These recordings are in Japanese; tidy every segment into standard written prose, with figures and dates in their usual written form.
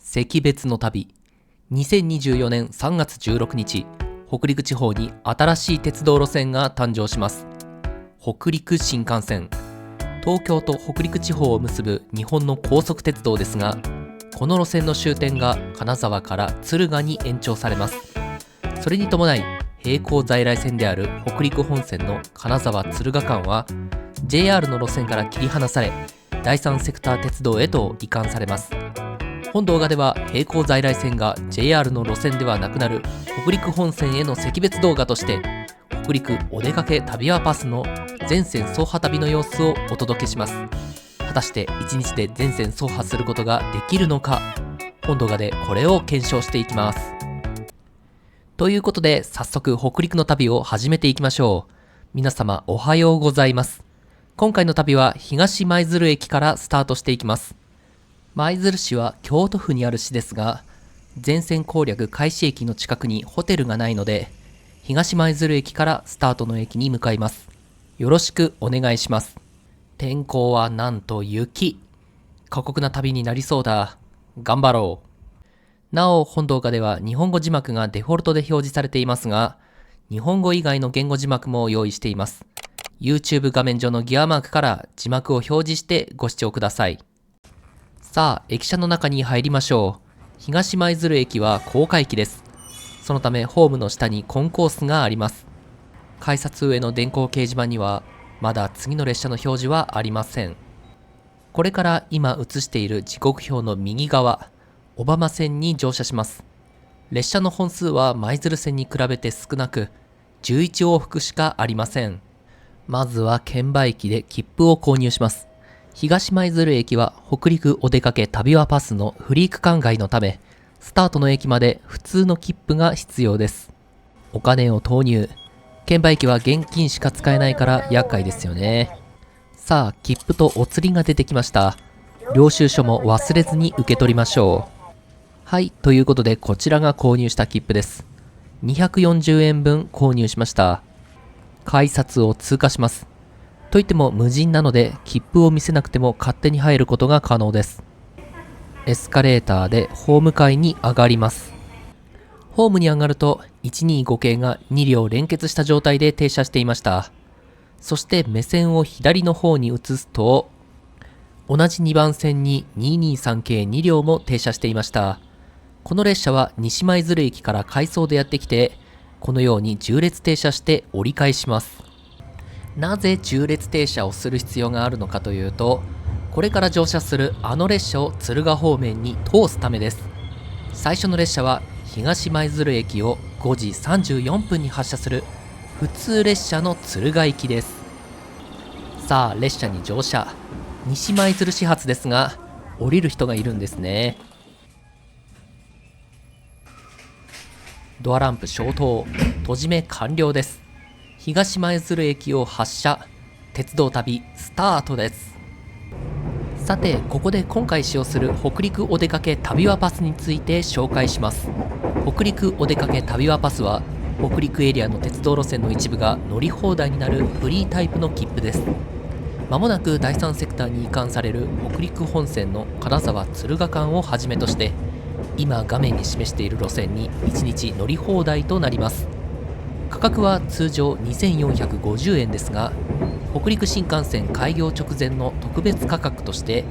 惜別の旅。2024年3月16日、北陸地方に新しい鉄道路線が誕生します。北陸新幹線。東京と北陸地方を結ぶ日本の高速鉄道ですが、この路線の終点が金沢から敦賀に延長されます。それに伴い、並行在来線である北陸本線の金沢敦賀間は JR の路線から切り離され、第三セクター鉄道へと移管されます。本動画では並行在来線が JR の路線ではなくなる北陸本線への惜別動画として、北陸お出かけ旅はパスの全線走破旅の様子をお届けします。果たして1日で全線走破することができるのか、本動画でこれを検証していきます。ということで、早速北陸の旅を始めていきましょう。皆様おはようございます。今回の旅は東舞鶴駅からスタートしていきます。舞鶴市は京都府にある市ですが、全線攻略開始駅の近くにホテルがないので、東舞鶴駅からスタートの駅に向かいます。よろしくお願いします。天候はなんと雪。過酷な旅になりそうだ。頑張ろう。なお、本動画では日本語字幕がデフォルトで表示されていますが、日本語以外の言語字幕も用意しています。YouTube 画面上のギアマークから字幕を表示してご視聴ください。さあ、駅舎の中に入りましょう。東舞鶴駅は高架駅です。そのためホームの下にコンコースがあります。改札上の電光掲示板にはまだ次の列車の表示はありません。これから今映している時刻表の右側、小浜線に乗車します。列車の本数は舞鶴線に比べて少なく、11往復しかありません。まずは券売機で切符を購入します。東舞鶴駅は北陸お出かけ旅はパスのフリー区間外のため、スタートの駅まで普通の切符が必要です。お金を投入。券売機は現金しか使えないから厄介ですよね。さあ、切符とお釣りが出てきました。領収書も忘れずに受け取りましょう。はい、ということでこちらが購入した切符です。240円分購入しました。改札を通過します。といっても無人なので切符を見せなくても勝手に入ることが可能です。エスカレーターでホーム階に上がります。ホームに上がると125系が2両連結した状態で停車していました。そして目線を左の方に移すと、同じ2番線に223系2両も停車していました。この列車は西舞鶴駅から回送でやってきて、このように縦列停車して折り返します。なぜ縦列停車をする必要があるのかというと、これから乗車するあの列車を敦賀方面に通すためです。最初の列車は東舞鶴駅を5時34分に発車する普通列車の敦賀行きです。さあ、列車に乗車。西舞鶴始発ですが、降りる人がいるんですね。ドアランプ消灯、閉じ目完了です。東舞鶴駅を発車、鉄道旅スタートです。さて、ここで今回使用する北陸お出かけ旅はパスについて紹介します。北陸お出かけ旅はパスは、北陸エリアの鉄道路線の一部が乗り放題になるフリータイプの切符です。まもなく第三セクターに移管される北陸本線の金沢敦賀間をはじめとして、今画面に示している路線に1日乗り放題となります。価格は通常2450円ですが、北陸新幹線開業直前の特別価格として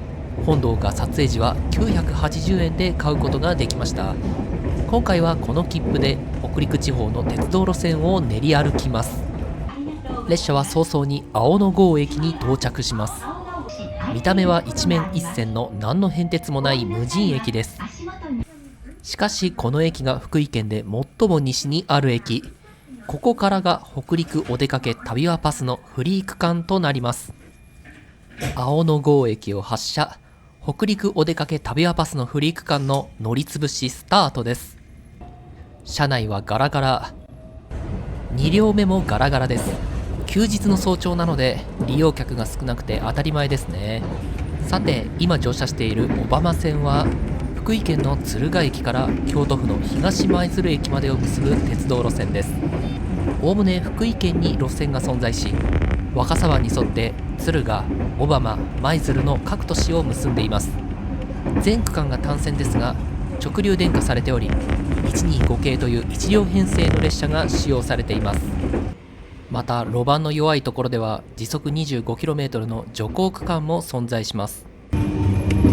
本動画撮影時は980円で買うことができました。今回はこの切符で北陸地方の鉄道路線を練り歩きます。列車は早々に青野郷駅に到着します。見た目は一面一線の何の変哲もない無人駅です。しかしこの駅が福井県で最も西にある駅。ここからが北陸お出かけ旅はパスのフリー区間となります。青野郷駅を発車、北陸お出かけ旅はパスのフリー区間の乗りつぶしスタートです。車内はガラガラ、2両目もガラガラです。休日の早朝なので利用客が少なくて当たり前ですね。さて、今乗車している小浜線は福井県の敦賀駅から京都府の東舞鶴駅までを結ぶ鉄道路線です。おおむね福井県に路線が存在し、若狭湾に沿って敦賀、小浜、舞鶴の各都市を結んでいます。全区間が単線ですが、直流電化されており、125系という1両編成の列車が使用されています。また路盤の弱いところでは時速 25km の徐行区間も存在します。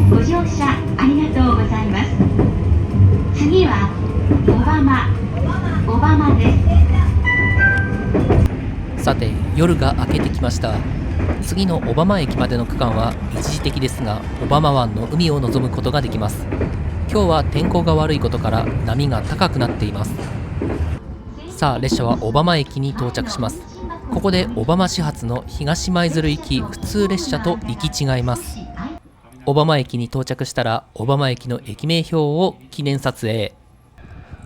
ご乗車ありがとうございます。次は小浜です。さて、夜が明けてきました。次の小浜駅までの区間は一時的ですが、小浜湾の海を望むことができます。今日は天候が悪いことから波が高くなっています。さあ、列車は小浜駅に到着します。ここで小浜始発の東舞鶴行き普通列車と行き違います。小浜駅に到着したら小浜駅の駅名標を記念撮影。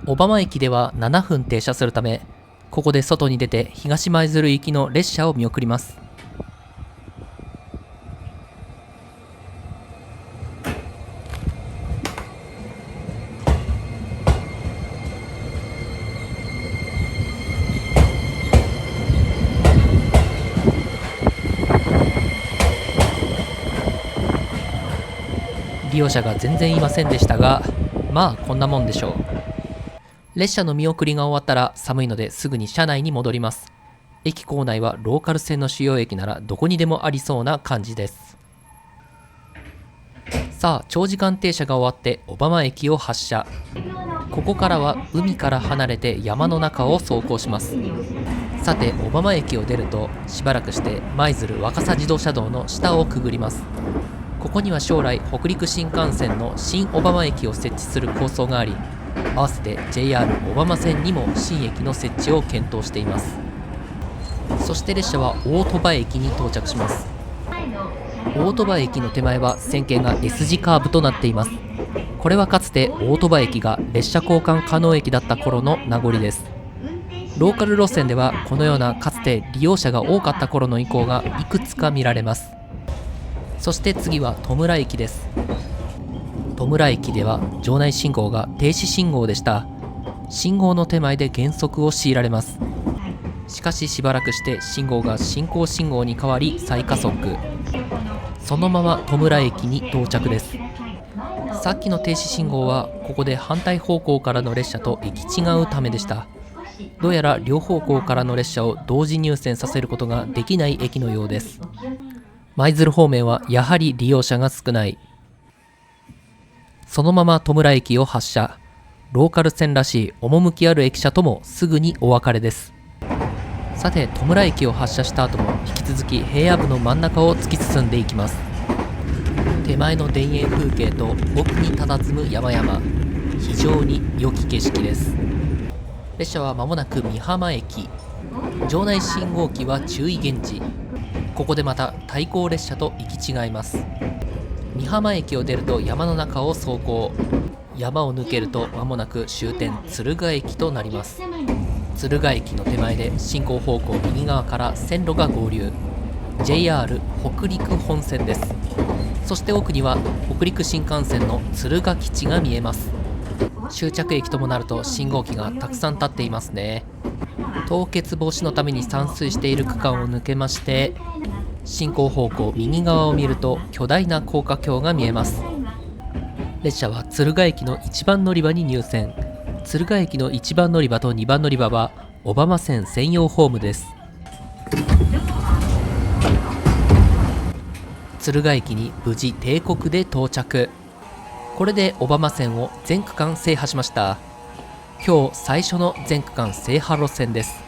小浜駅では7分停車するため、ここで外に出て東舞鶴行きの列車を見送ります。利用者が全然いませんでしたが、まあこんなもんでしょう。列車の見送りが終わったら寒いのですぐに車内に戻ります。駅構内はローカル線の主要駅ならどこにでもありそうな感じです。さあ、長時間停車が終わって小浜駅を発車。ここからは海から離れて山の中を走行します。さて、小浜駅を出るとしばらくして舞鶴若狭自動車道の下をくぐります。ここには将来北陸新幹線の新小浜駅を設置する構想があり、合わせて JR 小浜線にも新駅の設置を検討しています。そして列車は大鳥羽駅に到着します。大鳥羽駅の手前は線形が S 字カーブとなっています。これはかつて大鳥羽駅が列車交換可能駅だった頃の名残です。ローカル路線ではこのようなかつて利用者が多かった頃の遺構がいくつか見られます。そして次は戸村駅です。戸村駅では場内信号が停止信号でした。信号の手前で減速を強いられます。しかししばらくして信号が進行信号に変わり再加速。そのまま戸村駅に到着です。さっきの停止信号はここで反対方向からの列車と行き違うためでした。どうやら両方向からの列車を同時入線させることができない駅のようです。舞鶴方面はやはり利用者が少ない。そのまま戸村駅を発車。ローカル線らしい趣ある駅舎ともすぐにお別れです。さて、戸村駅を発車した後も引き続き平野部の真ん中を突き進んでいきます。手前の田園風景と奥に佇む山々、非常に良き景色です。列車は間もなく美浜駅。場内信号機は注意現示。ここでまた対向列車と行き違います。美浜駅を出ると山の中を走行。山を抜けると間もなく終点敦賀駅となります。敦賀駅の手前で進行方向右側から線路が合流。 JR 北陸本線です。そして奥には北陸新幹線の敦賀基地が見えます。終着駅ともなると信号機がたくさん立っていますね。凍結防止のために散水している区間を抜けまして、進行方向右側を見ると巨大な高架橋が見えます。列車は敦賀駅の1番乗り場に入線。敦賀駅の1番乗り場と2番乗り場は小浜線専用ホームです。敦賀駅に無事定刻で到着。これで小浜線を全区間制覇しました。今日最初の全区間制覇路線です。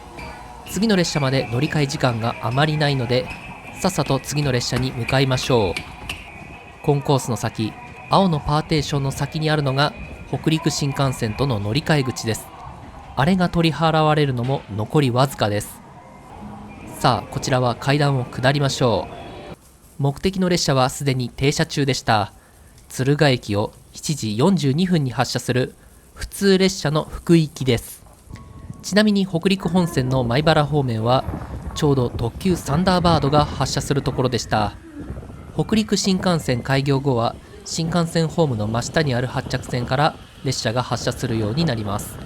次の列車まで乗り換え時間があまりないので、さっさと次の列車に向かいましょう。コンコースの先、青のパーテーションの先にあるのが北陸新幹線との乗り換え口です。あれが取り払われるのも残りわずかです。さあ、こちらは階段を下りましょう。目的の列車はすでに停車中でした。敦賀駅を7時42分に発車する普通列車の福井行きです。ちなみに北陸本線の米原方面はちょうど特急サンダーバードが発車するところでした。北陸新幹線開業後は新幹線ホームの真下にある発着線から列車が発車するようになります。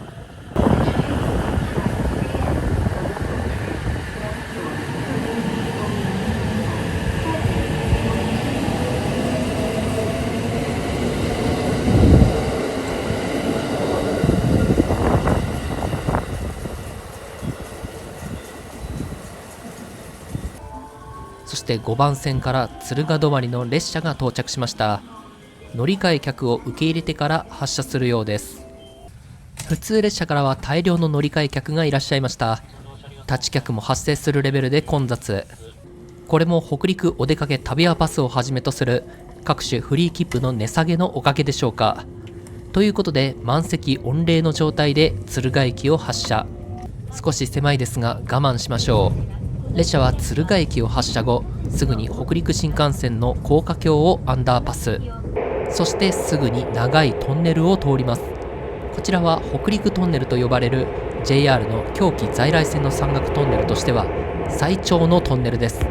して5番線から敦賀止まりの列車が到着しました。乗り換え客を受け入れてから発車するようです。普通列車からは大量の乗り換え客がいらっしゃいました。立ち客も発生するレベルで混雑。これも北陸お出かけ旅アパスをはじめとする各種フリー切符の値下げのおかげでしょうか。ということで満席御礼の状態で敦賀駅を発車。少し狭いですが我慢しましょう。列車は敦賀駅を発車後、すぐに北陸新幹線の高架橋をアンダーパス、そしてすぐに長いトンネルを通ります。こちらは北陸トンネルと呼ばれる JR の京畿在来線の山岳トンネルとしては最長のトンネルです。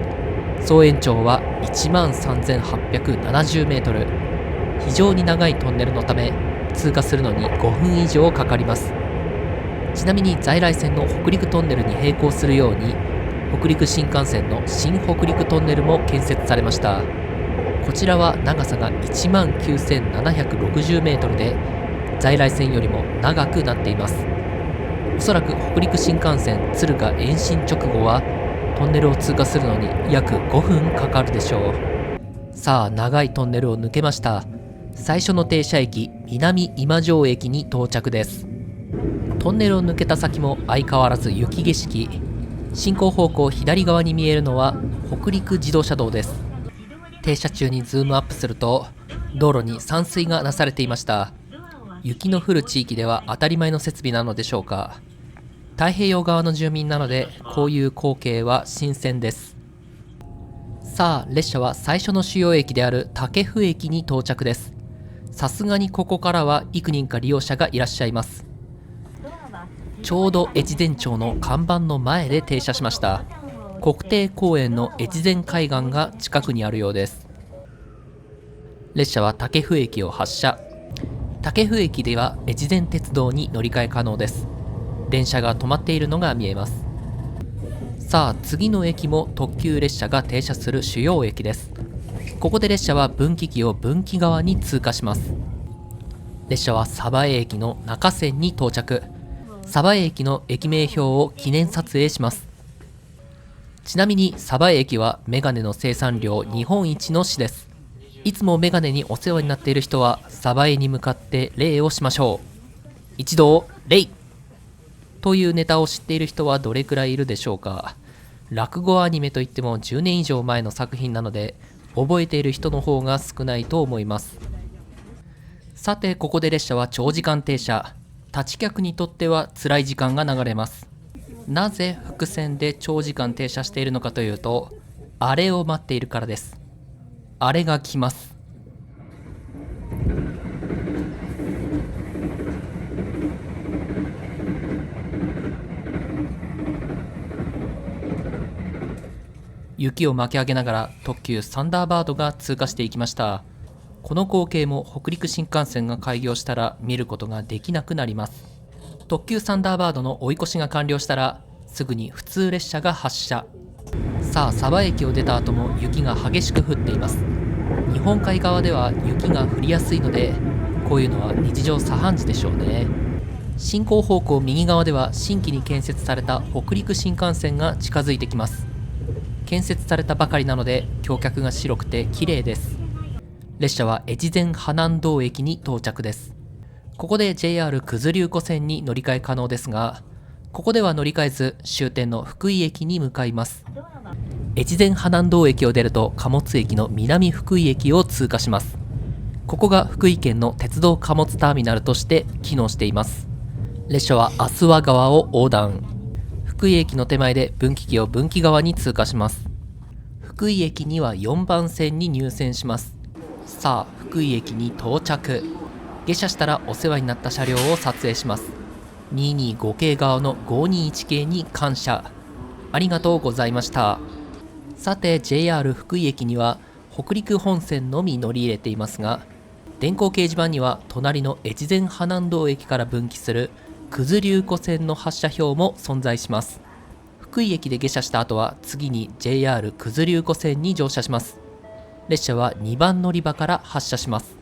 総延長は 13,870 メートル。非常に長いトンネルのため通過するのに5分以上かかります。ちなみに在来線の北陸トンネルに並行するように北陸新幹線の新北陸トンネルも建設されました。こちらは長さが 19,760 メートルで在来線よりも長くなっています。おそらく北陸新幹線敦賀延伸直後はトンネルを通過するのに約5分かかるでしょう。さあ長いトンネルを抜けました。最初の停車駅南今庄駅に到着です。トンネルを抜けた先も相変わらず雪景色。進行方向左側に見えるのは北陸自動車道です。停車中にズームアップすると道路に散水がなされていました。雪の降る地域では当たり前の設備なのでしょうか。太平洋側の住民なのでこういう光景は新鮮です。さあ列車は最初の主要駅である武生駅に到着です。さすがにここからは幾人か利用者がいらっしゃいます。ちょうど越前町の看板の前で停車しました。国定公園の越前海岸が近くにあるようです。列車は武生駅を発車。武生駅では越前鉄道に乗り換え可能です。電車が止まっているのが見えます。さあ次の駅も特急列車が停車する主要駅です。ここで列車は分岐器を分岐側に通過します。列車は鯖江駅の中線に到着。鯖江駅の駅名標を記念撮影します。ちなみに鯖江駅はメガネの生産量日本一の市です。いつもメガネにお世話になっている人は鯖江に向かって礼をしましょう。一同礼というネタを知っている人はどれくらいいるでしょうか。落語アニメといっても10年以上前の作品なので覚えている人の方が少ないと思います。さてここで列車は長時間停車。立ち客にとっては辛い時間が流れます。なぜ複線で長時間停車しているのかというと、あれを待っているからです。あれが来ます。雪を巻き上げながら特急サンダーバードが通過していきました。この光景も北陸新幹線が開業したら見ることができなくなります。特急サンダーバードの追い越しが完了したらすぐに普通列車が発車。さあ鯖江駅を出た後も雪が激しく降っています。日本海側では雪が降りやすいのでこういうのは日常茶飯事でしょうね。進行方向右側では新規に建設された北陸新幹線が近づいてきます。建設されたばかりなので橋脚が白くて綺麗です。列車は越前花南道駅に到着です。ここで JR 九頭竜湖線に乗り換え可能ですが、ここでは乗り換えず終点の福井駅に向かいます。越前花南道駅を出ると貨物駅の南福井駅を通過します。ここが福井県の鉄道貨物ターミナルとして機能しています。列車は足羽川を横断。福井駅の手前で分岐器を分岐側に通過します。福井駅には4番線に入線します。さあ福井駅に到着。下車したらお世話になった車両を撮影します。225系側の521系に感謝。ありがとうございました。さて JR 福井駅には北陸本線のみ乗り入れていますが、電光掲示板には隣の越前花南道駅から分岐する九頭竜湖線の発車表も存在します。福井駅で下車した後は次に JR 九頭竜湖線に乗車します。列車は2番乗り場から発車します。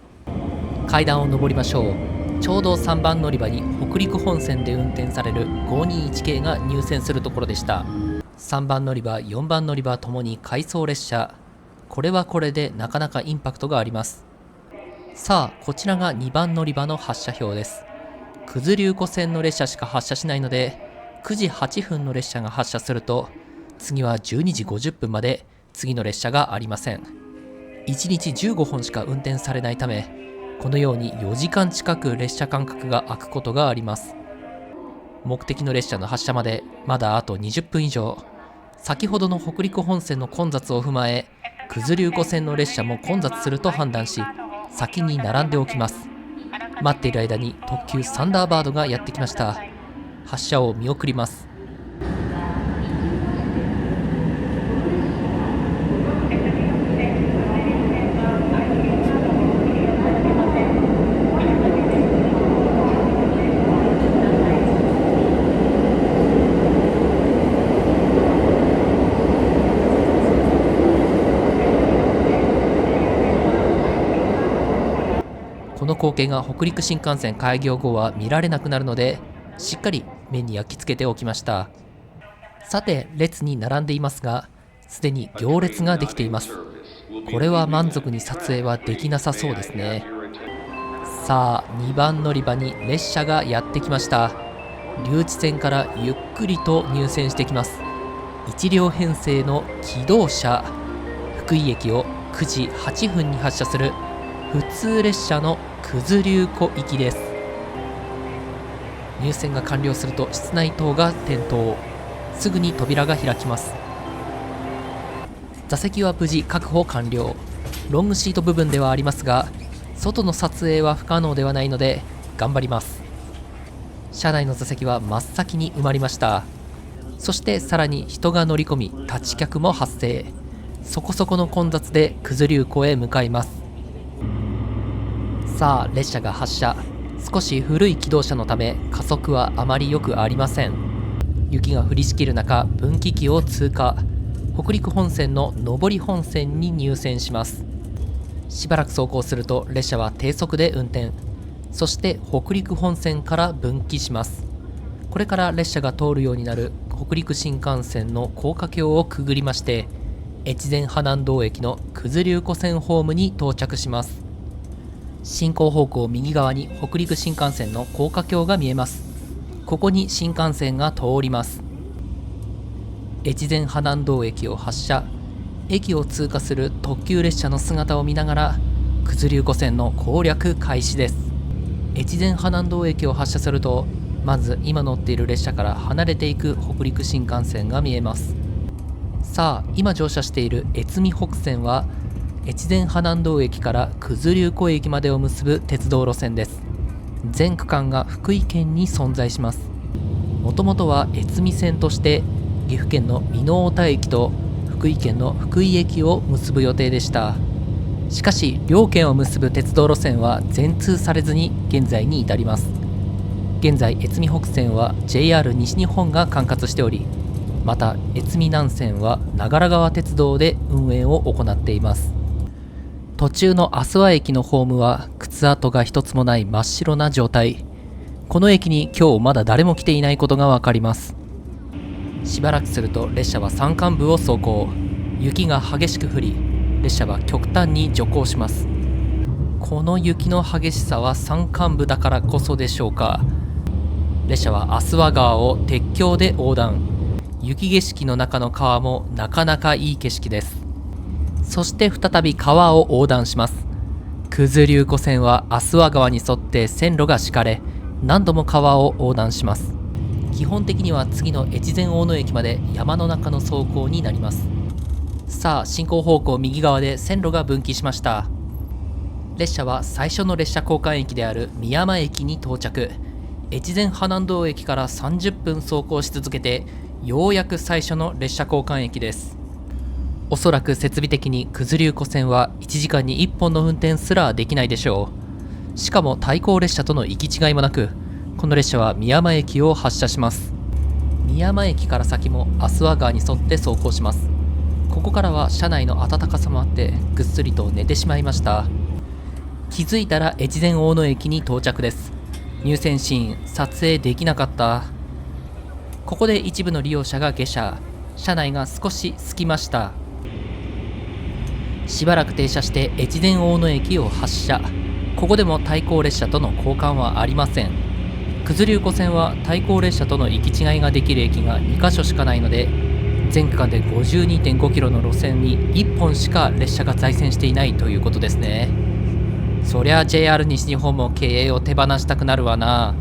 階段を上りましょう。ちょうど3番乗り場に北陸本線で運転される521系が入線するところでした。3番乗り場、4番乗り場ともに回送列車。これはこれでなかなかインパクトがあります。さあ、こちらが2番乗り場の発車表です。九頭竜湖線の列車しか発車しないので、9時8分の列車が発車すると、次は12時50分まで次の列車がありません。1日15本しか運転されないため、このように4時間近く列車間隔が空くことがあります。目的の列車の発車までまだあと20分以上。先ほどの北陸本線の混雑を踏まえ、九頭竜湖線の列車も混雑すると判断し、先に並んでおきます。待っている間に特急サンダーバードがやってきました。発車を見送ります。この光景が北陸新幹線開業後は見られなくなるので、しっかり目に焼き付けておきました。さて、列に並んでいますが、すでに行列ができています。これは満足に撮影はできなさそうですね。さあ、2番乗り場に列車がやってきました。留置線からゆっくりと入線してきます。1両編成の気動車、福井駅を9時8分に発車する普通列車の九頭竜湖行きです。入線が完了すると室内灯が点灯。すぐに扉が開きます。座席は無事確保完了。ロングシート部分ではありますが、外の撮影は不可能ではないので頑張ります。車内の座席は真っ先に埋まりました。そしてさらに人が乗り込み、立ち客も発生。そこそこの混雑で九頭竜湖へ向かいます。さあ、列車が発車。少し古い気動車のため加速はあまり良くありません。雪が降りしきる中、分岐器を通過。北陸本線の上り本線に入線します。しばらく走行すると列車は低速で運転。そして北陸本線から分岐します。これから列車が通るようになる北陸新幹線の高架橋をくぐりまして、越前派南道駅の九頭竜湖線ホームに到着します。進行方向右側に北陸新幹線の高架橋が見えます。ここに新幹線が通ります。越前派南道駅を発車。駅を通過する特急列車の姿を見ながら、九頭竜湖線の攻略開始です。越前派南道駅を発車すると、まず今乗っている列車から離れていく北陸新幹線が見えます。さあ、今乗車している越美北線は、越前派南道駅から九頭竜湖駅までを結ぶ鉄道路線です。全区間が福井県に存在します。もともとは越美線として岐阜県の美濃太田駅と福井県の福井駅を結ぶ予定でした。しかし両県を結ぶ鉄道路線は全通されずに現在に至ります。現在越美北線は JR 西日本が管轄しており、また越美南線は長良川鉄道で運営を行っています。途中の阿諏訪駅のホームは靴跡が一つもない真っ白な状態。この駅に今日まだ誰も来ていないことがわかります。しばらくすると列車は山間部を走行。雪が激しく降り、列車は極端に徐行します。この雪の激しさは山間部だからこそでしょうか。列車は阿諏訪川を鉄橋で横断。雪景色の中の川もなかなかいい景色です。そして再び川を横断します。九頭竜湖線は阿諏訪川に沿って線路が敷かれ、何度も川を横断します。基本的には次の越前大野駅まで山の中の走行になります。さあ、進行方向右側で線路が分岐しました。列車は最初の列車交換駅である美山駅に到着。越前派南道駅から30分走行し続けて、ようやく最初の列車交換駅です。おそらく設備的に九頭竜湖線は1時間に1本の運転すらできないでしょう。しかも対向列車との行き違いもなく、この列車は美山駅を発車します。美山駅から先も阿諏訪川に沿って走行します。ここからは車内の暖かさもあってぐっすりと寝てしまいました。気づいたら越前大野駅に到着です。入線シーン撮影できなかった。ここで一部の利用者が下車。車内が少し空きました。しばらく停車して越前大野駅を発車。ここでも対向列車との交換はありません。九頭竜湖線は対向列車との行き違いができる駅が2カ所しかないので、全区間で 52.5 キロの路線に1本しか列車が在線していないということですね。そりゃ JR 西日本も経営を手放したくなるわな。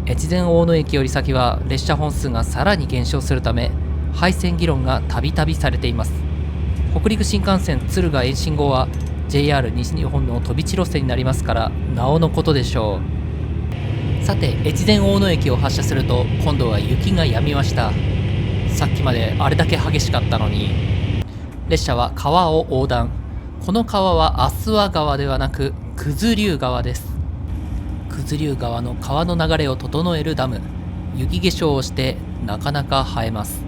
越前大野駅より先は列車本数がさらに減少するため、廃線議論がたびたびされています。北陸新幹線敦賀延伸号は JR 西日本の飛び地路線になりますから、なおのことでしょう。さて、越前大野駅を発車すると今度は雪が止みました。さっきまであれだけ激しかったのに。列車は川を横断。この川は阿諏訪川ではなく九頭竜川です。九頭竜川の川の流れを整えるダム。雪化粧をしてなかなか映えます。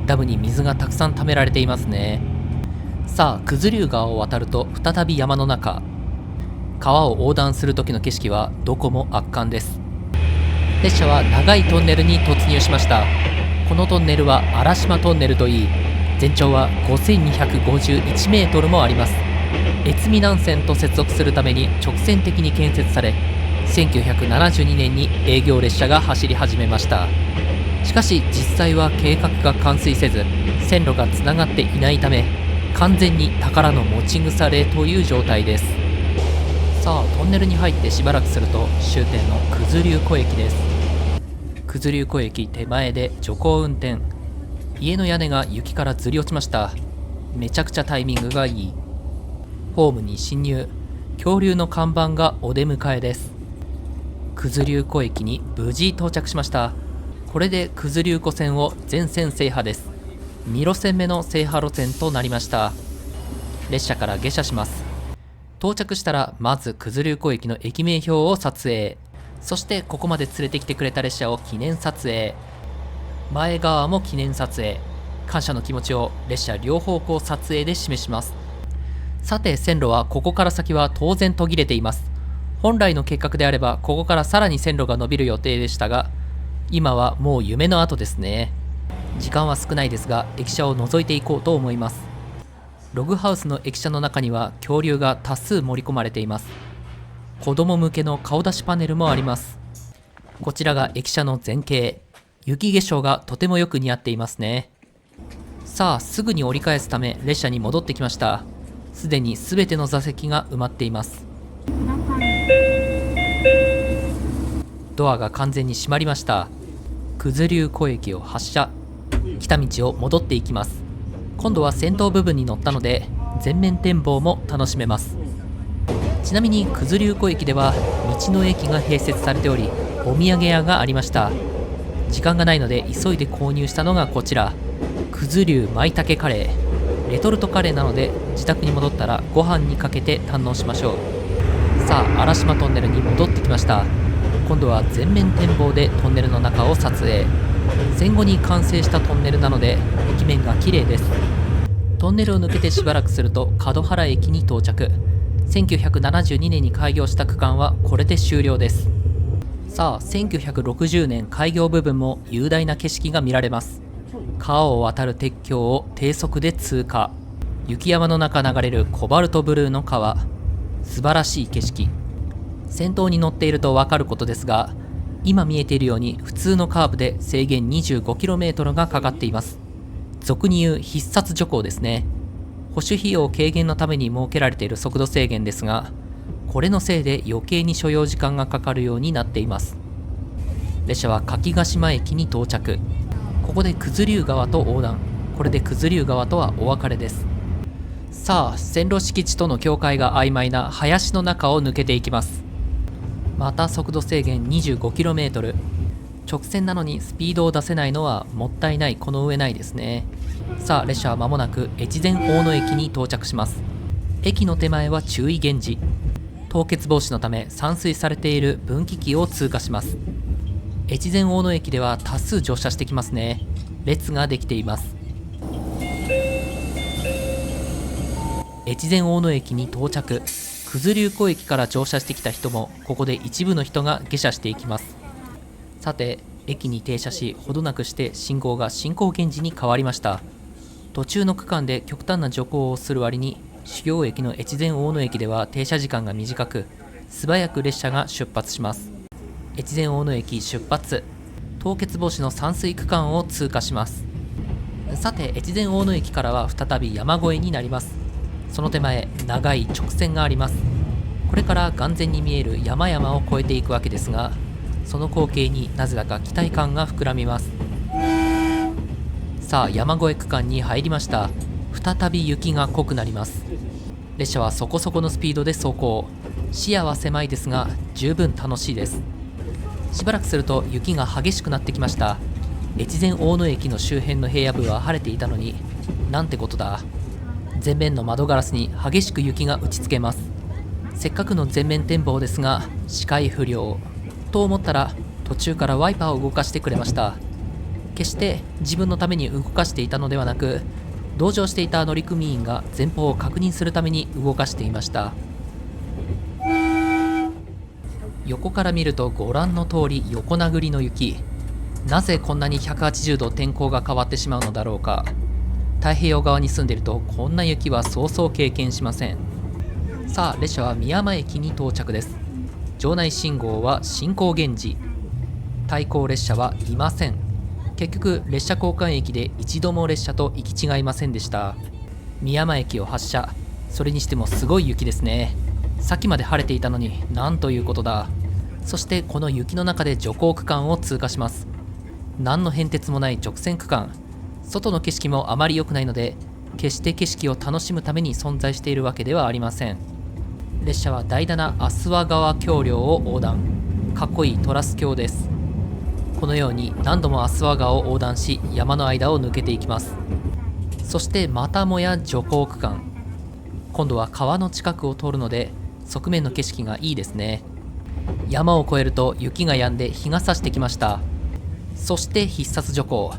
ダムに水がたくさん溜められていますね。さあ、九頭竜川を渡ると再び山の中。川を横断する時の景色はどこも圧巻です。列車は長いトンネルに突入しました。このトンネルは荒島トンネルといい、全長は5251メートルもあります。越美南線と接続するために直線的に建設され、1972年に営業列車が走り始めました。しかし実際は計画が完遂せず、線路がつながっていないため、完全に宝の持ち腐れという状態です。さあ、トンネルに入ってしばらくすると終点の九頭竜湖駅です。九頭竜湖駅手前で徐行運転。家の屋根が雪からずり落ちました。めちゃくちゃタイミングがいい。ホームに進入。恐竜の看板がお出迎えです。九頭竜湖駅に無事到着しました。これで九頭竜湖線を全線制覇です。2路線目の制覇路線となりました。列車から下車します。到着したらまず九頭竜湖駅の駅名標を撮影。そしてここまで連れてきてくれた列車を記念撮影。前側も記念撮影。感謝の気持ちを列車両方向撮影で示します。さて、線路はここから先は当然途切れています。本来の計画であればここからさらに線路が伸びる予定でしたが、今はもう夢の後ですね。時間は少ないですが、駅舎を覗いていこうと思います。ログハウスの駅舎の中には恐竜が多数盛り込まれています。子供向けの顔出しパネルもあります。こちらが駅舎の前景。雪化粧がとてもよく似合っていますね。さあ、すぐに折り返すため列車に戻ってきました。すでに全ての座席が埋まっています。ドアが完全に閉まりました。九頭竜湖駅を発車。来た道を戻っていきます。今度は先頭部分に乗ったので全面展望も楽しめます。ちなみに九頭竜湖駅では道の駅が併設されており、お土産屋がありました。時間がないので急いで購入したのがこちら、九頭竜舞茸カレー。レトルトカレーなので自宅に戻ったらご飯にかけて堪能しましょう。さあ、荒島トンネルに戻ってきました。今度は全面展望でトンネルの中を撮影。戦後に完成したトンネルなので駅面が綺麗です。トンネルを抜けてしばらくすると門原駅に到着。1972年に開業した区間はこれで終了です。さあ、1960年開業部分も雄大な景色が見られます。川を渡る鉄橋を低速で通過。雪山の中流れるコバルトブルーの川。素晴らしい景色。先頭に乗っていると分かることですが、今見えているように普通のカーブで制限 25km がかかっています。俗に言う必殺徐行ですね。保守費用軽減のために設けられている速度制限ですが、これのせいで余計に所要時間がかかるようになっています。列車は柿ヶ島駅に到着。ここで九頭竜川と横断。これで九頭竜川とはお別れです。さあ、線路敷地との境界が曖昧な林の中を抜けていきます。また速度制限 25km。 直線なのにスピードを出せないのはもったいない、この上ないですね。さあ、列車は間もなく越前大野駅に到着します。駅の手前は注意掲示。凍結防止のため散水されている分岐器を通過します。越前大野駅では多数乗車してきますね。列ができています。越前大野駅に到着。九頭竜湖駅から乗車してきた人もここで一部の人が下車していきます。さて、駅に停車し、ほどなくして信号が進行減時に変わりました。途中の区間で極端な徐行をする割に、主要駅の越前大野駅では停車時間が短く、素早く列車が出発します。越前大野駅出発。凍結防止の山水区間を通過します。さて、越前大野駅からは再び山越えになります。その手前、長い直線があります。これから眼前に見える山々を越えていくわけですが、その光景になぜだか期待感が膨らみます。さあ、山越え区間に入りました。再び雪が濃くなります。列車はそこそこのスピードで走行。視野は狭いですが十分楽しいです。しばらくすると雪が激しくなってきました。越前大野駅の周辺の平野部は晴れていたのに、なんてことだ。前面の窓ガラスに激しく雪が打ちつけます。せっかくの全面展望ですが視界不良と思ったら、途中からワイパーを動かしてくれました。決して自分のために動かしていたのではなく、同乗していた乗組員が前方を確認するために動かしていました。横から見るとご覧の通り横殴りの雪。なぜこんなに180度天候が変わってしまうのだろうか。太平洋側に住んでいるとこんな雪はそうそう経験しません。さあ、列車は宮山駅に到着です。場内信号は進行減時。対向列車はいません。結局列車交換駅で一度も列車と行き違いませんでした。宮山駅を発車。それにしてもすごい雪ですね。さっきまで晴れていたのに、なんということだ。そしてこの雪の中で徐行区間を通過します。何の変哲もない直線区間。外の景色もあまり良くないので、決して景色を楽しむために存在しているわけではありません。列車は第7足羽川橋梁を横断。かっこいいトラス橋です。このように何度も足羽川を横断し、山の間を抜けていきます。そしてまたもや徐行区間。今度は川の近くを通るので、側面の景色がいいですね。山を越えると雪が止んで日が差してきました。そして必殺徐行。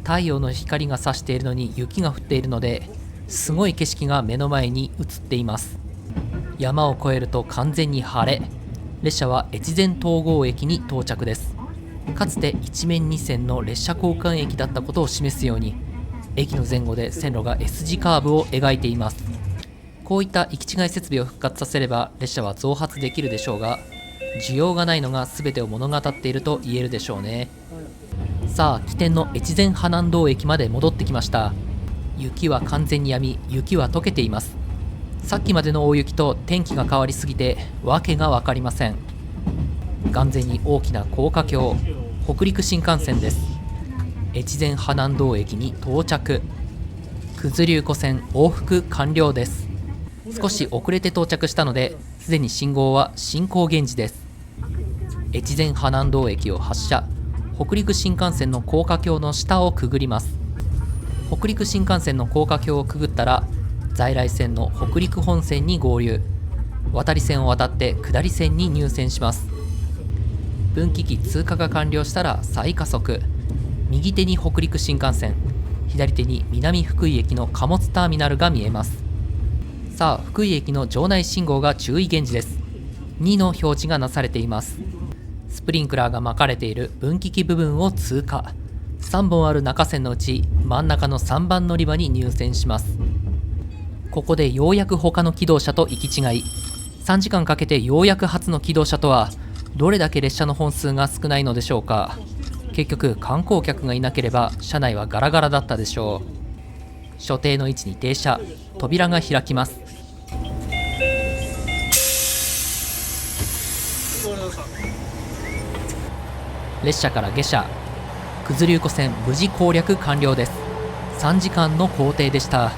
太陽の光が差しているのに雪が降っているので、すごい景色が目の前に映っています。山を越えると完全に晴れ。列車は越前東郷駅に到着です。かつて一面二線の列車交換駅だったことを示すように、駅の前後で線路が S 字カーブを描いています。こういった行き違い設備を復活させれば列車は増発できるでしょうが、需要がないのが全てを物語っていると言えるでしょうね。さあ、起点の越前花南道駅まで戻ってきました。雪は完全に止み、雪は溶けています。さっきまでの大雪と天気が変わりすぎて訳が分かりません。眼前に大きな高架橋、北陸新幹線です。越前花南道駅に到着。九頭竜湖線往復完了です。少し遅れて到着したので、すでに信号は進行減時です。越前花南道駅を発車。北陸新幹線の高架橋の下をくぐります。北陸新幹線の高架橋をくぐったら、在来線の北陸本線に合流。渡り線を渡って下り線に入線します。分岐器通過が完了したら再加速。右手に北陸新幹線、左手に南福井駅の貨物ターミナルが見えます。さあ、福井駅の場内信号が注意減時です。2の表示がなされています。スプリンクラーが巻かれている分岐器部分を通過。3本ある中線のうち真ん中の3番乗り場に入線します。ここでようやく他の気動車と行き違い。3時間かけてようやく初の気動車とは、どれだけ列車の本数が少ないのでしょうか。結局観光客がいなければ車内はガラガラだったでしょう。所定の位置に停車。扉が開きます。列車から下車。九頭竜湖線無事攻略完了です。3時間の行程でした。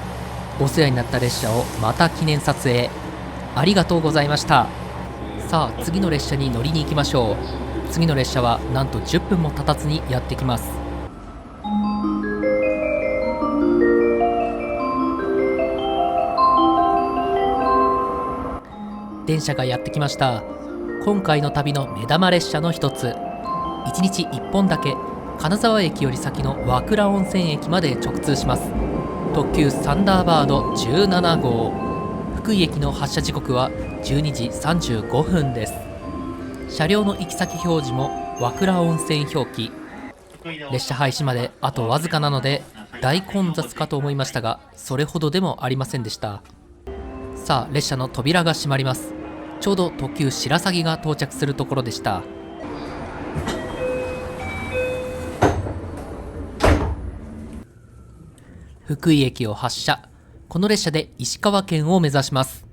お世話になった列車をまた記念撮影ありがとうございました。さあ、次の列車に乗りに行きましょう。次の列車はなんと10分も経たずにやってきます。電車がやってきました。今回の旅の目玉列車の一つ。1日1本だけ金沢駅より先の和倉温泉駅まで直通します。特急サンダーバード17号。福井駅の発車時刻は12時35分です。車両の行き先表示も和倉温泉表記。列車廃止まであとわずかなので大混雑かと思いましたが、それほどでもありませんでした。さあ、列車の扉が閉まります。ちょうど特急白鷺が到着するところでした。福井駅を発車。この列車で石川県を目指します。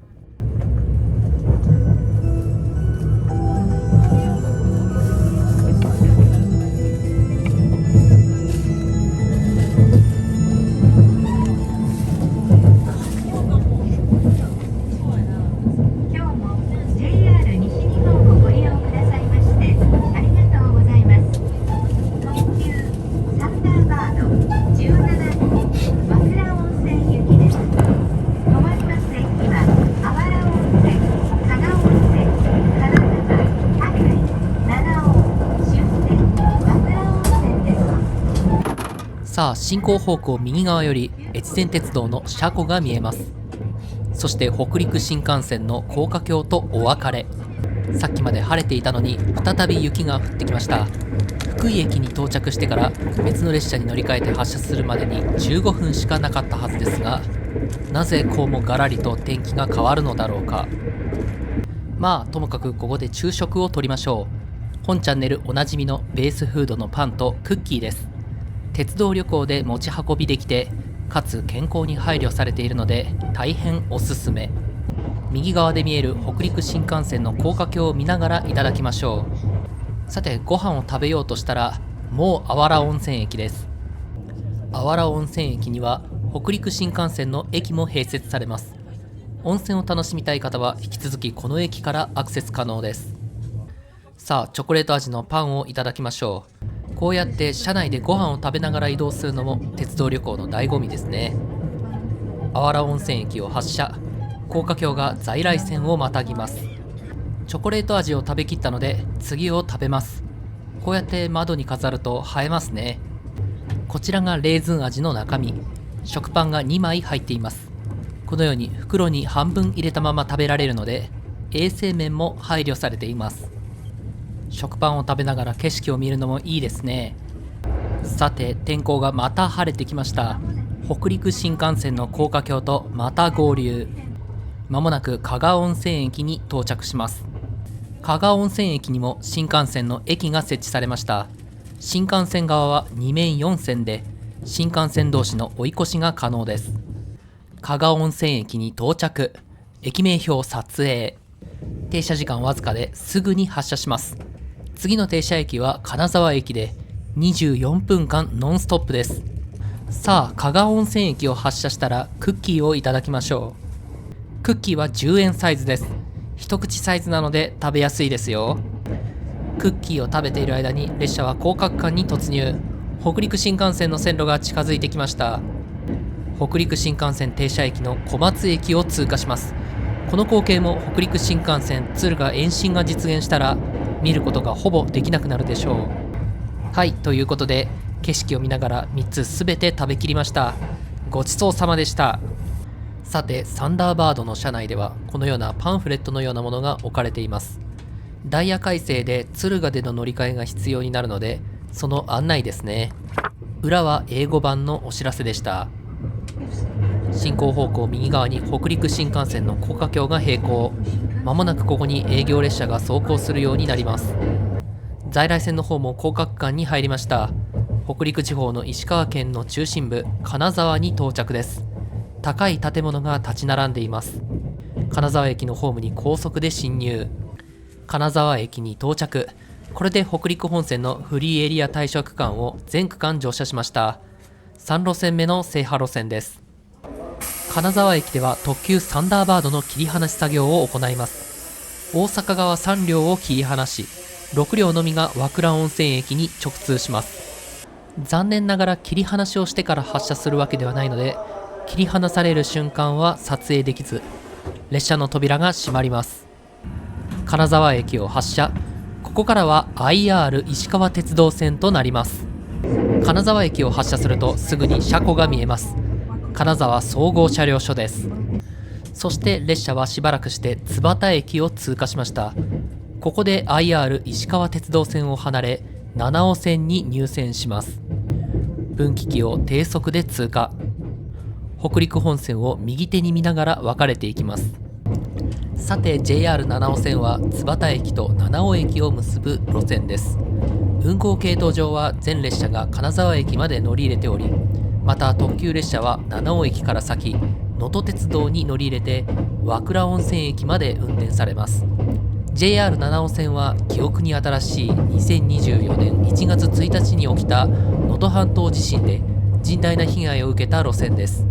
さあ、進行方向右側より越前鉄道の車庫が見えます。そして北陸新幹線の高架橋とお別れ。さっきまで晴れていたのに再び雪が降ってきました。福井駅に到着してから別の列車に乗り換えて発車するまでに15分しかなかったはずですが、なぜこうもガラリと天気が変わるのだろうか。まあともかくここで昼食をとりましょう。本チャンネルおなじみのベースフードのパンとクッキーです。鉄道旅行で持ち運びできて、かつ健康に配慮されているので大変おすすめ。右側で見える北陸新幹線の高架橋を見ながらいただきましょう。さて、ご飯を食べようとしたらもうあわら温泉駅です。あわら温泉駅には北陸新幹線の駅も併設されます。温泉を楽しみたい方は引き続きこの駅からアクセス可能です。さあ、チョコレート味のパンをいただきましょう。こうやって車内でご飯を食べながら移動するのも鉄道旅行の醍醐味ですね。あわら温泉駅を発車。高架橋が在来線をまたぎます。チョコレート味を食べきったので次を食べます。こうやって窓に飾ると映えますね。こちらがレーズン味の中身。食パンが2枚入っています。このように袋に半分入れたまま食べられるので衛生面も配慮されています。食パンを食べながら景色を見るのもいいですね。さて、天候がまた晴れてきました。北陸新幹線の高架橋とまた合流。まもなく加賀温泉駅に到着します。加賀温泉駅にも新幹線の駅が設置されました。新幹線側は2面4線で、新幹線同士の追い越しが可能です。加賀温泉駅に到着。駅名標撮影。停車時間わずかですぐに発車します。次の停車駅は金沢駅で24分間ノンストップです。さあ、加賀温泉駅を発車したらクッキーをいただきましょう。クッキーは10円サイズです。一口サイズなので食べやすいですよ。クッキーを食べている間に列車は降格間に突入。北陸新幹線の線路が近づいてきました。北陸新幹線停車駅の小松駅を通過します。この光景も北陸新幹線敦賀延伸が実現したら見ることがほぼできなくなるでしょう。はい、ということで景色を見ながら3つすべて食べきりました。ごちそうさまでした。さて、サンダーバードの車内ではこのようなパンフレットのようなものが置かれています。ダイヤ改正で敦賀での乗り換えが必要になるので、その案内ですね。裏は英語版のお知らせでした。進行方向右側に北陸新幹線の高架橋が並行。まもなくここに営業列車が走行するようになります。在来線の方も降格間に入りました。北陸地方の石川県の中心部金沢に到着です。高い建物が立ち並んでいます。金沢駅のホームに高速で進入。金沢駅に到着。これで北陸本線のフリーエリア対象区間を全区間乗車しました。3路線目の制覇路線です。金沢駅では特急サンダーバードの切り離し作業を行います。大阪側3両を切り離し、6両のみが和倉温泉駅に直通します。残念ながら切り離しをしてから発車するわけではないので、切り離される瞬間は撮影できず、列車の扉が閉まります。金沢駅を発車。ここからは IR 石川鉄道線となります。金沢駅を発車するとすぐに車庫が見えます。金沢総合車両所です。そして列車はしばらくして津幡駅を通過しました。ここで IR 石川鉄道線を離れ、七尾線に入線します。分岐器を低速で通過。北陸本線を右手に見ながら分かれていきます。さて JR 七尾線は津幡駅と七尾駅を結ぶ路線です。運行系統上は全列車が金沢駅まで乗り入れており、また特急列車は七尾駅から先能登鉄道に乗り入れて和倉温泉駅まで運転されます。 JR 七尾線は記憶に新しい2024年1月1日に起きた能登半島地震で甚大な被害を受けた路線です。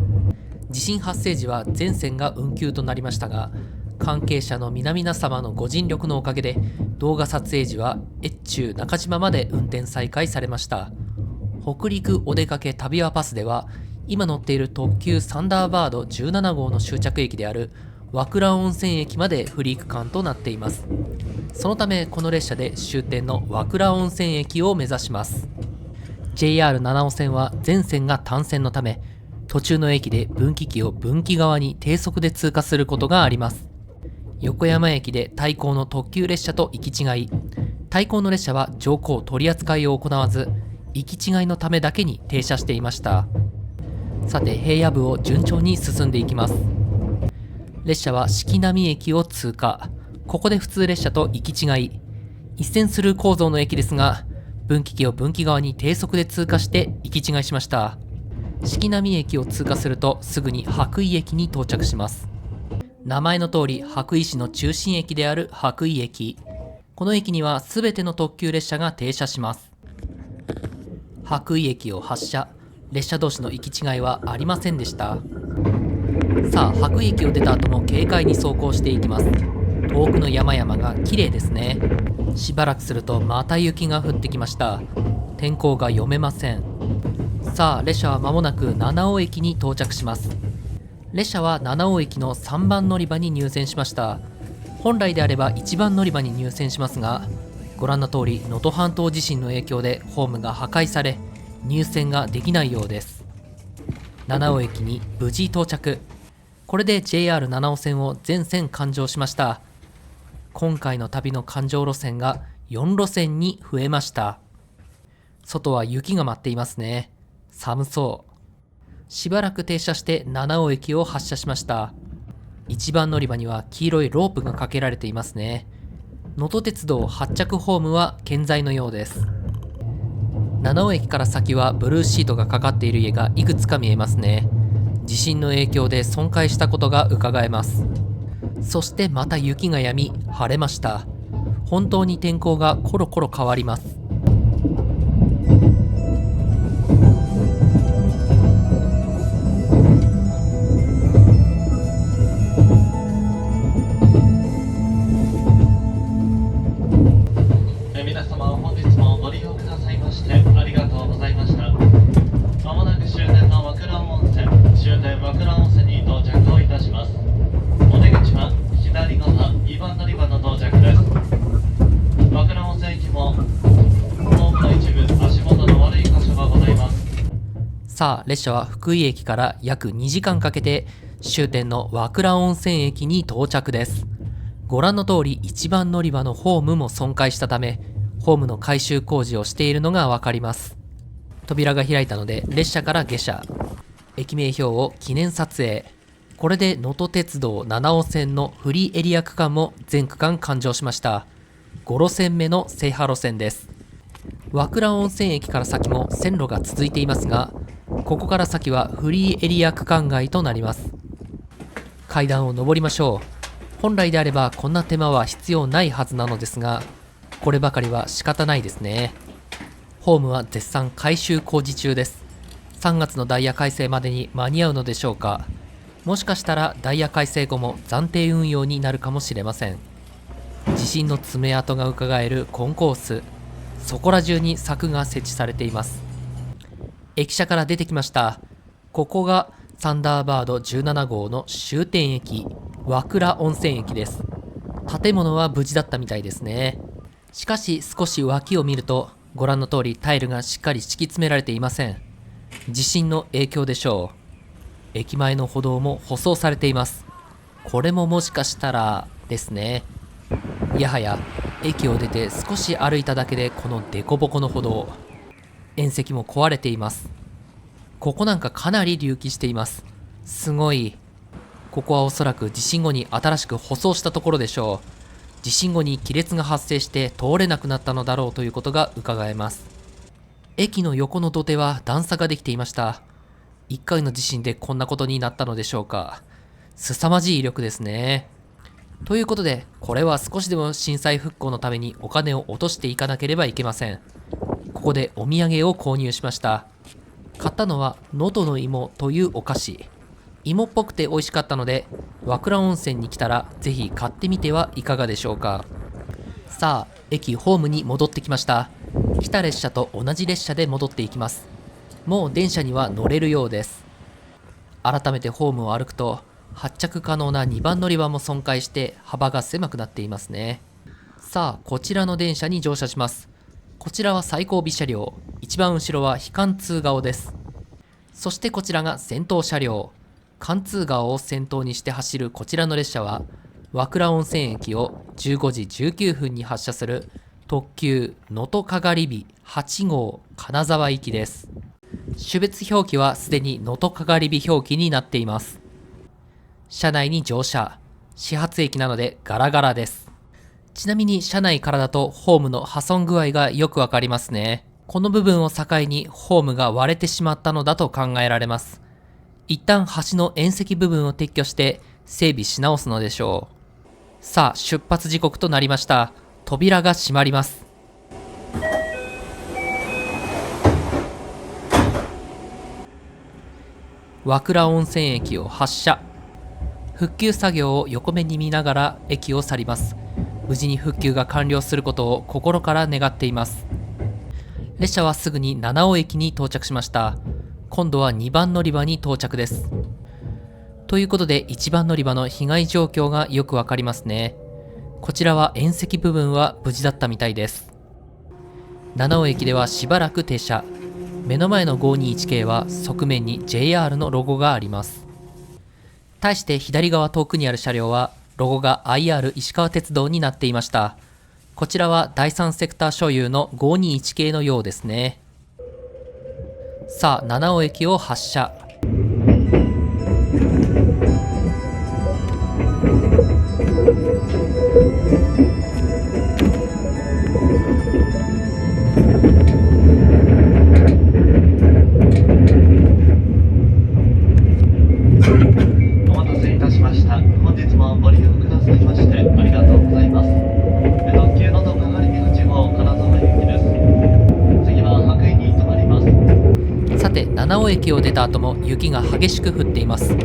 地震発生時は全線が運休となりましたが、関係者の皆々様のご尽力のおかげで動画撮影時は越中中島まで運転再開されました。北陸お出かけ旅はパスでは今乗っている特急サンダーバード17号の終着駅である和倉温泉駅までフリー区間となっています。そのためこの列車で終点の和倉温泉駅を目指します。 JR 七尾線は全線が単線のため途中の駅で分岐器を分岐側に低速で通過することがあります。横山駅で対向の特急列車と行き違い、対向の列車は乗降取り扱いを行わず行き違いのためだけに停車していました。さて平野部を順調に進んでいきます。列車は敷波駅を通過。ここで普通列車と行き違い、一線する構造の駅ですが分岐器を分岐側に低速で通過して行き違いしました。敷波駅を通過するとすぐに羽咋駅に到着します。名前の通り羽咋市の中心駅である羽咋駅。この駅には全ての特急列車が停車します。羽咋駅を発車。列車同士の行き違いはありませんでした。さあ羽咋駅を出た後も軽快に走行していきます。遠くの山々が綺麗ですね。しばらくするとまた雪が降ってきました。天候が読めません。さあ列車は間もなく七尾駅に到着します。列車は七尾駅の3番乗り場に入線しました。本来であれば1番乗り場に入線しますが、ご覧の通り能登半島地震の影響でホームが破壊され入線ができないようです。七尾駅に無事到着。これで JR 七尾線を全線環状しました。今回の旅の環状路線が4路線に増えました。外は雪が舞っていますね。寒そう。しばらく停車して七尾駅を発車しました。1番乗り場には黄色いロープがかけられていますね。能登鉄道発着ホームは健在のようです。七尾駅から先はブルーシートがかかっている家がいくつか見えますね。地震の影響で損壊したことが伺えます。そしてまた雪が止み晴れました。本当に天候がコロコロ変わります。皆様本日もご利用くださいましてありがとうございました。まもなく終点の和倉温泉、終点和倉温泉に到着をいたします。お出口は左側2番乗り場の到着です。和倉温泉駅もホームの一部足元の悪い箇所がございます。さあ列車は福井駅から約2時間かけて終点の和倉温泉駅に到着です。ご覧の通り1番乗り場のホームも損壊したためホームの改修工事をしているのがわかります。扉が開いたので列車から下車。駅名標を記念撮影。これで能登鉄道七尾線のフリーエリア区間も全区間完乗しました。5路線目の制覇路線です。和倉温泉駅から先も線路が続いていますが、ここから先はフリーエリア区間外となります。階段を上りましょう。本来であればこんな手間は必要ないはずなのですが、こればかりは仕方ないですね。ホームは絶賛改修工事中です。3月のダイヤ改正までに間に合うのでしょうか。もしかしたらダイヤ改正後も暫定運用になるかもしれません。地震の爪痕がうかがえるコンコース。そこら中に柵が設置されています。駅舎から出てきました。ここがサンダーバード17号の終点駅、和倉温泉駅です。建物は無事だったみたいですね。しかし少し脇を見るとご覧の通りタイルがしっかり敷き詰められていません。地震の影響でしょう。駅前の歩道も舗装されています。これももしかしたらですね。いやはや駅を出て少し歩いただけでこのデコボコの歩道、縁石も壊れています。ここなんかかなり隆起しています。すごい。ここはおそらく地震後に新しく舗装したところでしょう。地震後に亀裂が発生して通れなくなったのだろうということが伺えます。駅の横の土手は段差ができていました。1回の地震でこんなことになったのでしょうか。凄まじい威力ですね。ということで、これは少しでも震災復興のためにお金を落としていかなければいけません。ここでお土産を購入しました。買ったのは能登の芋というお菓子。芋っぽくて美味しかったので、和倉温泉に来たらぜひ買ってみてはいかがでしょうか。さあ、駅ホームに戻ってきました。来た列車と同じ列車で戻っていきます。もう電車には乗れるようです。改めてホームを歩くと、発着可能な2番乗り場も損壊して幅が狭くなっていますね。さあ、こちらの電車に乗車します。こちらは最後尾車両、一番後ろは非貫通顔です。そしてこちらが先頭車両、貫通顔を先頭にして走るこちらの列車は、和倉温泉駅を15時19分に発車する特急能登かがり火8号金沢行きです。種別表記はすでに能登かがり火表記になっています。車内に乗車。始発駅なのでガラガラです。ちなみに車内からだとホームの破損具合がよくわかりますね。この部分を境にホームが割れてしまったのだと考えられます。一旦橋の縁石部分を撤去して整備し直すのでしょう。さあ、出発時刻となりました。扉が閉まります。和倉温泉駅を発車。復旧作業を横目に見ながら駅を去ります。無事に復旧が完了することを心から願っています。列車はすぐに七尾駅に到着しました。今度は2番乗り場に到着です。ということで1番乗り場の被害状況がよくわかりますね。こちらは縁石部分は無事だったみたいです。七尾駅ではしばらく停車。目の前の521系は側面に JR のロゴがあります。対して左側遠くにある車両はロゴが IR 石川鉄道になっていました。こちらは第三セクター所有の521系のようですね。さあ、七尾駅を発車。お待たせいたしました。本日もご利用くださいましてありがとうございます。特急能登かがり火8号金沢行きです。次は白衣に停まります。さて、七尾駅を出た後も雪が激しく降っています。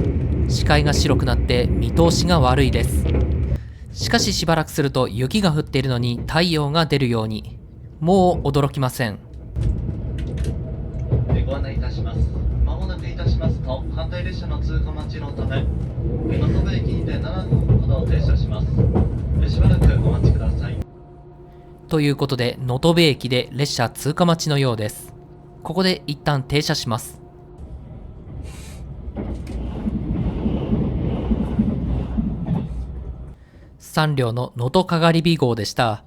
視界が白くなって見通しが悪いです。しかししばらくすると雪が降っているのに太陽が出るように。もう驚きません。ご案内いたします。まもなくいたしますと反対列車の通過待ちのため能登駅にて7分ほど停車します。しばらくお待ちください。ということで能登駅で列車通過待ちのようです。ここで一旦停車します。3両の能登かがり火号でした。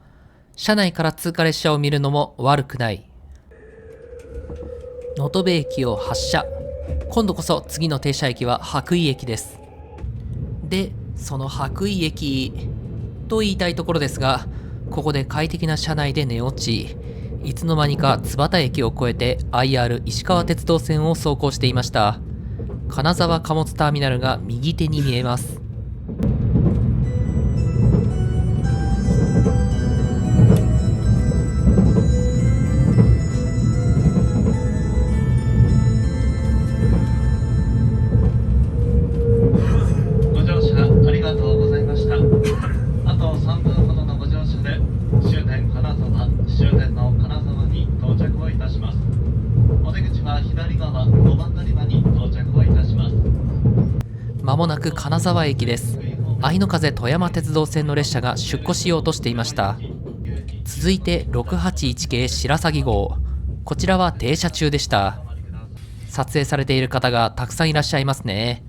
車内から通過列車を見るのも悪くない。能登部駅を発車。今度こそ次の停車駅は白衣駅です。で、その白衣駅と言いたいところですが、ここで快適な車内で寝落ち。いつの間にか津幡駅を越えて IR 石川鉄道線を走行していました。金沢貨物ターミナルが右手に見えます。ご乗車ありがとうございました。あと3分ほどのご乗車で終点金沢、終点の金沢に到着をいたします。お出口は左側5番乗り場に到着をいたします。まもなく金沢駅です。愛の風富山鉄道線の列車が出庫しようとしていました。続いて681系白鷺号。こちらは停車中でした。撮影されている方がたくさんいらっしゃいますね。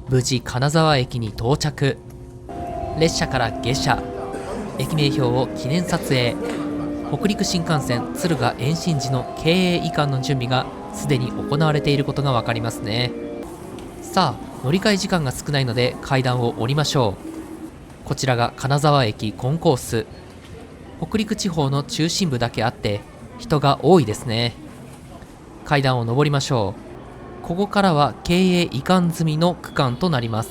無事金沢駅に到着。列車から下車。駅名標を記念撮影。北陸新幹線敦賀延伸時の経営移管の準備がすでに行われていることが分かりますね。さあ、乗り換え時間が少ないので階段を降りましょう。こちらが金沢駅コンコース。北陸地方の中心部だけあって人が多いですね。階段を上りましょう。ここからは経営移管済みの区間となります。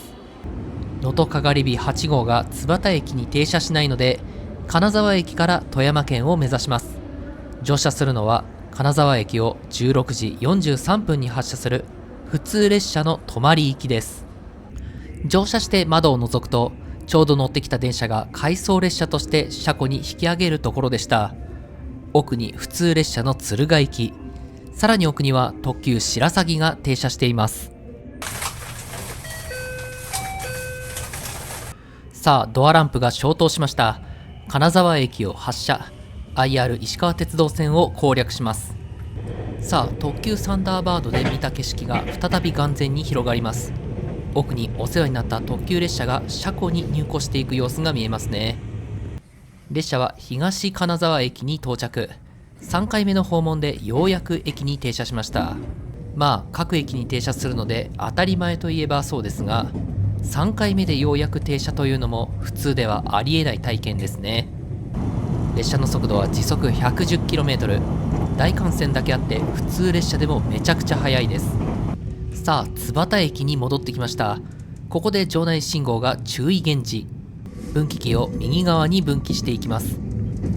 能登かがり火8号が津幡駅に停車しないので、金沢駅から富山県を目指します。乗車するのは金沢駅を16時43分に発車する普通列車の泊まり行きです。乗車して窓を覗くと、ちょうど乗ってきた電車が回送列車として車庫に引き上げるところでした。奥に普通列車の敦賀行き、さらに奥には特急白鷺が停車しています。さあ、ドアランプが消灯しました。金沢駅を発車。IR 石川鉄道線を攻略します。さあ、特急サンダーバードで見た景色が再び眼前に広がります。奥にお世話になった特急列車が車庫に入庫していく様子が見えますね。列車は東金沢駅に到着。3回目の訪問でようやく駅に停車しました。まあ、各駅に停車するので当たり前といえばそうですが、3回目でようやく停車というのも普通ではありえない体験ですね。列車の速度は時速 110km。 大幹線だけあって普通列車でもめちゃくちゃ速いです。さあ、津幡駅に戻ってきました。ここで場内信号が注意現時。分岐器を右側に分岐していきます。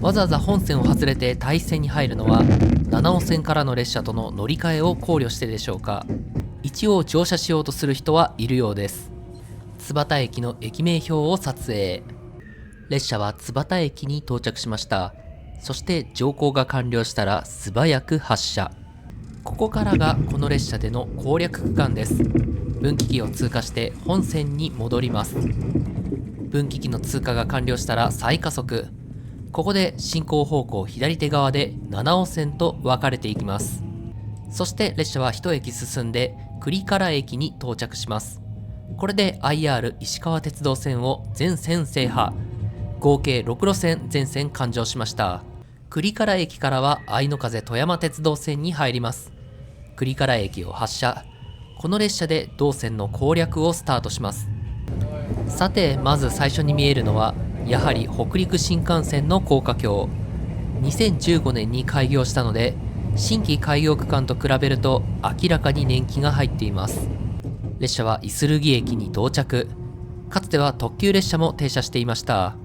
わざわざ本線を外れて対線に入るのは七尾線からの列車との乗り換えを考慮してでしょうか。一応乗車しようとする人はいるようです。津幡駅の駅名標を撮影。列車は津幡駅に到着しました。そして乗降が完了したら素早く発車。ここからがこの列車での攻略区間です。分岐器を通過して本線に戻ります。分岐器の通過が完了したら再加速。ここで進行方向左手側で七尾線と分かれていきます。そして列車は一駅進んで栗唐駅に到着します。これで IR 石川鉄道線を全線制覇。合計6路線全線完乗しました。栗唐駅からは愛の風富山鉄道線に入ります。栗唐駅を発車。この列車で同線の攻略をスタートします。さて、まず最初に見えるのはやはり北陸新幹線の高架橋。2015年に開業したので、新規開業区間と比べると明らかに年季が入っています。列車はイスルギ駅に到着。かつては特急列車も停車していました。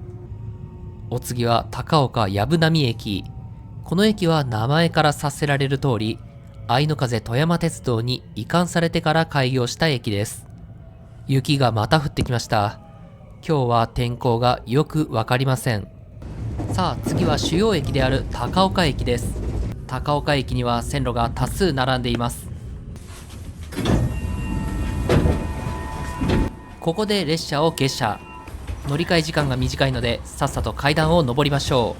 お次は高岡藪波駅。この駅は名前から察せられる通り、愛の風富山鉄道に移管されてから開業した駅です。雪がまた降ってきました。今日は天候がよくわかりません。さあ、次は主要駅である高岡駅です。高岡駅には線路が多数並んでいます。ここで列車を下車。乗り換え時間が短いのでさっさと階段を上りましょ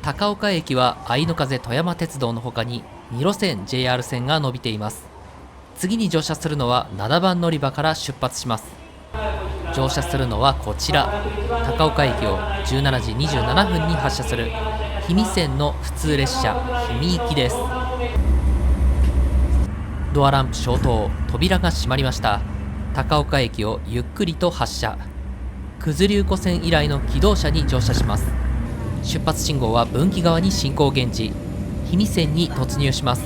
う。高岡駅は愛の風富山鉄道の他に2路線 JR 線が伸びています。次に乗車するのは7番乗り場から出発します。乗車するのはこちら、高岡駅を17時27分に発車する氷見線の普通列車氷見行きです。ドアランプ消灯、扉が閉まりました。高岡駅をゆっくりと発車。九頭竜湖線以来の気動車に乗車します。出発信号は分岐側に進行現時。氷見線に突入します。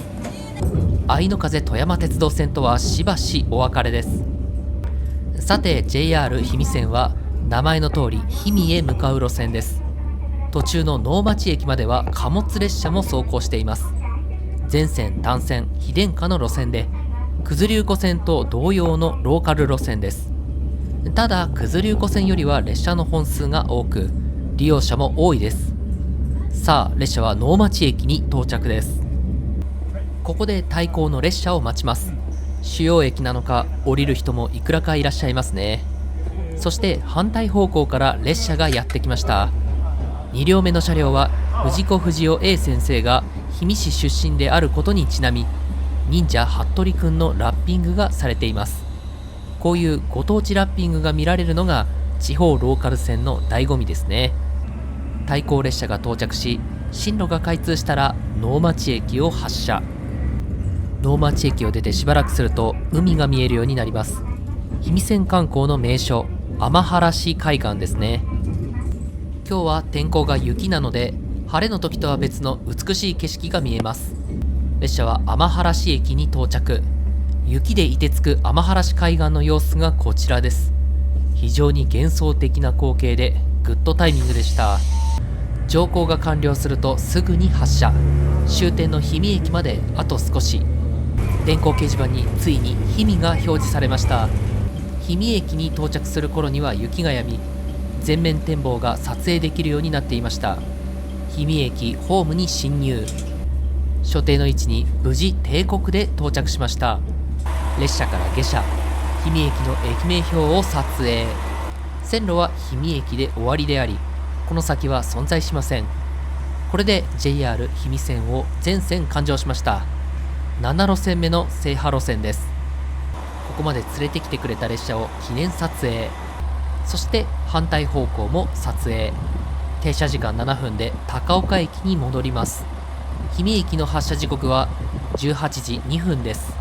愛の風富山鉄道線とはしばしお別れです。さて、 JR 氷見線は名前の通り氷見へ向かう路線です。途中の能町駅までは貨物列車も走行しています。全線単線非電化の路線で、九頭竜湖線と同様のローカル路線です。ただ、九頭竜湖線よりは列車の本数が多く、利用者も多いです。さあ、列車は能町駅に到着です。ここで対向の列車を待ちます。主要駅なのか降りる人もいくらかいらっしゃいますね。そして反対方向から列車がやってきました。2両目の車両は藤子不二雄 A 先生が氷見市出身であることにちなみ、忍者服部くんのラッピングがされています。こういうご当地ラッピングが見られるのが地方ローカル線の醍醐味ですね。対向列車が到着し、進路が開通したら能町駅を発車。能町駅を出てしばらくすると海が見えるようになります。氷見線観光の名所、天原市海岸ですね。今日は天候が雪なので、晴れの時とは別の美しい景色が見えます。列車は天原市駅に到着。雪で凍てつく天原市海岸の様子がこちらです。非常に幻想的な光景でグッドタイミングでした。乗降が完了するとすぐに発車。終点の氷見駅まであと少し。電光掲示板についに氷見が表示されました。氷見駅に到着する頃には雪が止み、全面展望が撮影できるようになっていました。氷見駅ホームに進入。所定の位置に無事定刻で到着しました。列車から下車。氷見駅の駅名標を撮影。線路は氷見駅で終わりであり、この先は存在しません。これで JR 氷見線を全線完乗しました。7路線目の制覇路線です。ここまで連れてきてくれた列車を記念撮影。そして反対方向も撮影。停車時間7分で高岡駅に戻ります。氷見駅の発車時刻は18時2分です。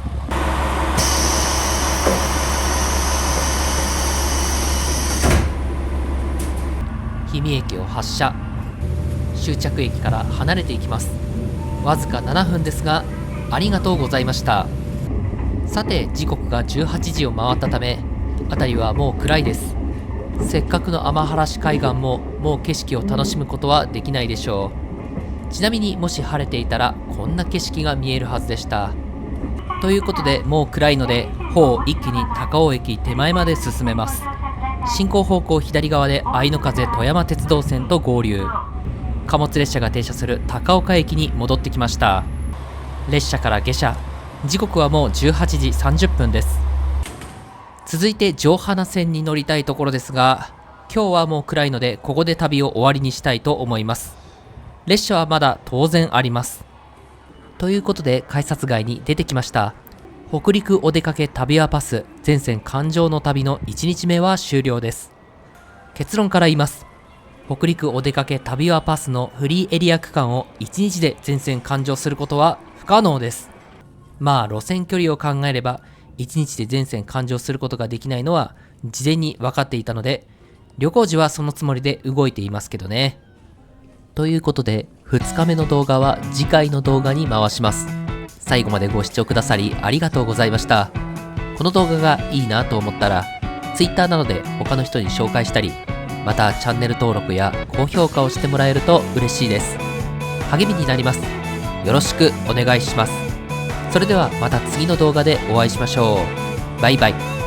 氷見駅を発車。終着駅から離れていきます。わずか7分ですが、ありがとうございました。さて、時刻が18時を回ったため、辺りはもう暗いです。せっかくの天原市海岸ももう景色を楽しむことはできないでしょう。ちなみにもし晴れていたらこんな景色が見えるはずでした。ということで、もう暗いので歩を一気に高尾駅手前まで進めます。進行方向左側で愛の風富山鉄道線と合流。貨物列車が停車する高岡駅に戻ってきました。列車から下車。時刻はもう18時30分です。続いて城花線に乗りたいところですが、今日はもう暗いのでここで旅を終わりにしたいと思います。列車はまだ当然あります。ということで改札外に出てきました。北陸お出かけ旅はパス全線環状の旅の1日目は終了です。結論から言います。北陸お出かけ旅はパスのフリーエリア区間を1日で全線環状することは不可能です。まあ路線距離を考えれば1日で全線環状することができないのは事前に分かっていたので、旅行時はそのつもりで動いていますけどね。ということで2日目の動画は次回の動画に回します。最後までご視聴くださりありがとうございました。この動画がいいなと思ったら Twitter などで他の人に紹介したり、またチャンネル登録や高評価をしてもらえると嬉しいです。励みになります。よろしくお願いします。それではまた次の動画でお会いしましょう。バイバイ。